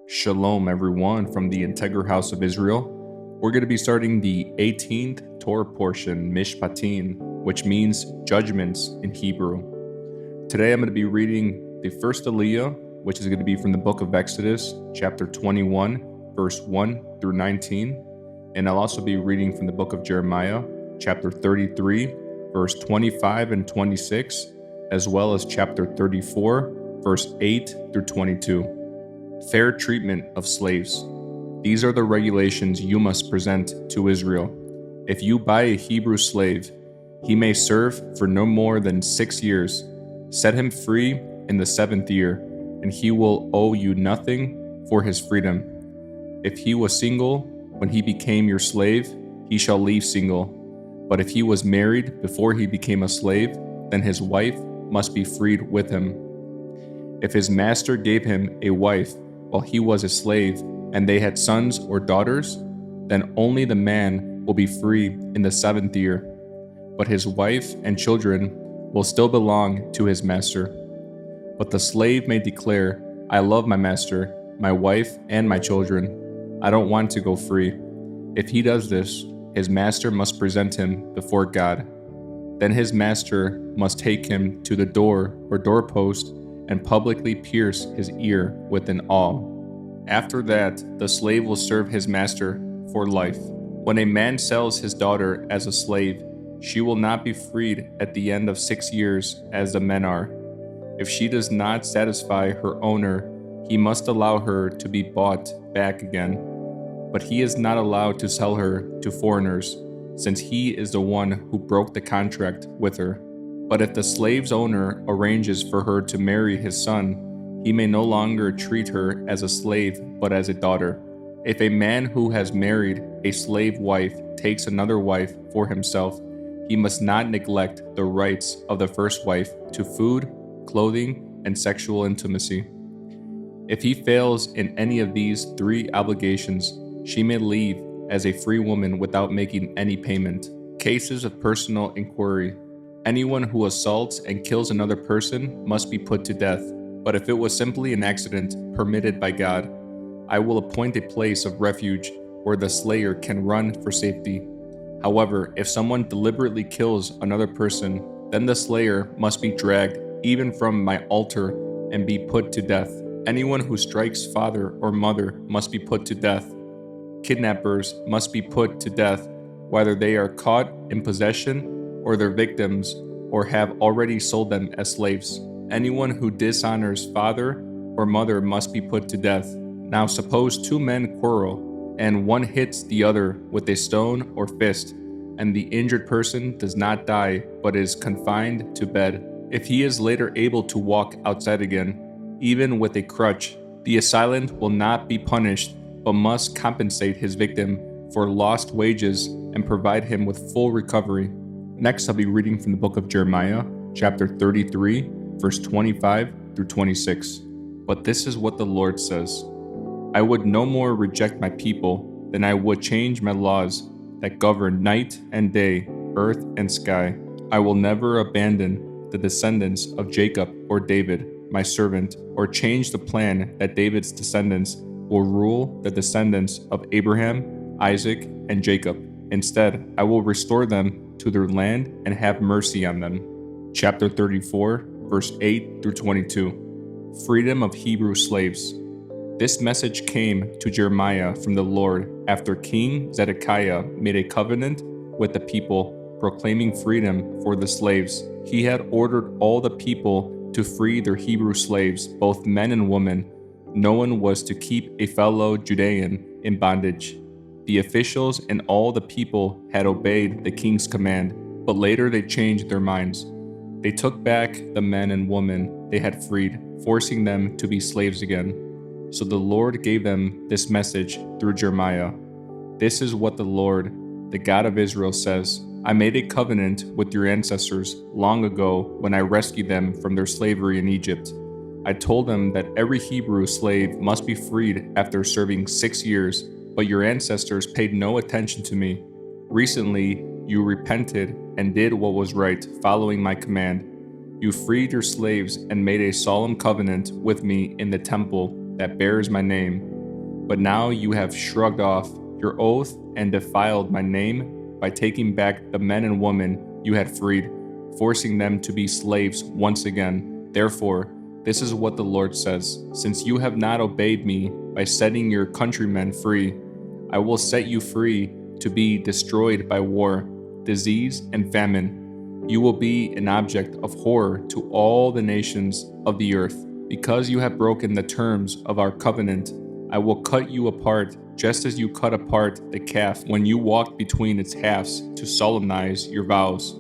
Shalom, everyone, from the Integral House of Israel. We're going to be starting the 18th Torah portion, Mishpatim, which means judgments in Hebrew. Today I'm going to be reading the first Aliyah, which is going to be from the book of Exodus, chapter 21, verse 1 through 19. And I'll also be reading from the book of Jeremiah, chapter 33, verse 25 and 26, as well as chapter 34, verse 8 through 22. Fair treatment of slaves. These are the regulations you must present to Israel. If you buy a Hebrew slave, he may serve for no more than 6 years. Set him free in the 7th year, and he will owe you nothing for his freedom. If he was single when he became your slave, he shall leave single. But if he was married before he became a slave, then his wife must be freed with him. If his master gave him a wife while he was a slave, and they had sons or daughters, then only the man will be free in the 7th year. But his wife and children will still belong to his master. But the slave may declare, I love my master, my wife, and my children. I don't want to go free. If he does this, his master must present him before God. Then his master must take him to the door or doorpost and publicly pierce his ear with an awl. After that, the slave will serve his master for life. When a man sells his daughter as a slave, she will not be freed at the end of 6 years as the men are. If she does not satisfy her owner, he must allow her to be bought back again. But he is not allowed to sell her to foreigners, since he is the one who broke the contract with her. But if the slave's owner arranges for her to marry his son, he may no longer treat her as a slave but as a daughter. If a man who has married a slave wife takes another wife for himself, he must not neglect the rights of the first wife to food, clothing, and sexual intimacy. If he fails in any of these 3 obligations, she may leave as a free woman without making any payment. Cases of personal inquiry. Anyone who assaults and kills another person must be put to death. But if it was simply an accident permitted by God, I will appoint a place of refuge where the slayer can run for safety. However, if someone deliberately kills another person, then the slayer must be dragged even from my altar and be put to death. Anyone who strikes father or mother must be put to death. Kidnappers must be put to death, whether they are caught in possession or their victims, or have already sold them as slaves. Anyone who dishonors father or mother must be put to death. Now suppose 2 men quarrel, and one hits the other with a stone or fist, and the injured person does not die, but is confined to bed. If he is later able to walk outside again, even with a crutch, the assailant will not be punished, but must compensate his victim for lost wages and provide him with full recovery. Next, I'll be reading from the book of Jeremiah, chapter 33, verse 25 through 26. But this is what the Lord says: I would no more reject my people than I would change my laws that govern night and day, earth and sky. I will never abandon the descendants of Jacob or David, my servant, or change the plan that David's descendants will rule the descendants of Abraham, Isaac, and Jacob. Instead, I will restore them to their land and have mercy on them. Chapter 34, verse 8 through 22. Freedom of Hebrew slaves. This message came to Jeremiah from the Lord after King Zedekiah made a covenant with the people, proclaiming freedom for the slaves. He had ordered all the people to free their Hebrew slaves, both men and women. No one was to keep a fellow Judean in bondage. The officials and all the people had obeyed the king's command, but later they changed their minds. They took back the men and women they had freed, forcing them to be slaves again. So the Lord gave them this message through Jeremiah. This is what the Lord, the God of Israel, says: I made a covenant with your ancestors long ago when I rescued them from their slavery in Egypt. I told them that every Hebrew slave must be freed after serving 6 years, but your ancestors paid no attention to me. Recently, you repented and did what was right, following my command. You freed your slaves and made a solemn covenant with me in the temple that bears my name. But now you have shrugged off your oath and defiled my name by taking back the men and women you had freed, forcing them to be slaves once again. Therefore, this is what the Lord says: since you have not obeyed me by setting your countrymen free, I will set you free to be destroyed by war, disease, and famine. You will be an object of horror to all the nations of the earth. Because you have broken the terms of our covenant, I will cut you apart, just as you cut apart the calf when you walked between its halves to solemnize your vows.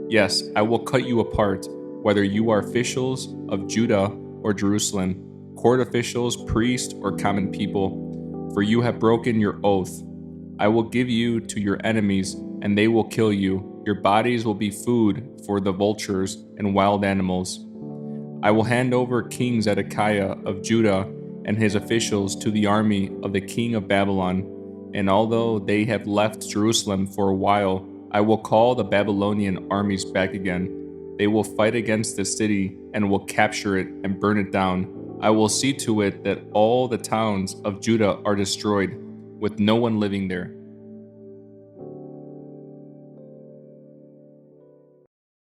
Yes, I will cut you apart, whether you are officials of Judah or Jerusalem, court officials, priests, or common people, for you have broken your oath. I will give you to your enemies, and they will kill you. Your bodies will be food for the vultures and wild animals. I will hand over King Zedekiah of Judah and his officials to the army of the king of Babylon, and although they have left Jerusalem for a while, I will call the Babylonian armies back again. They will fight against the city and will capture it and burn it down. I will see to it that all the towns of Judah are destroyed, with no one living there.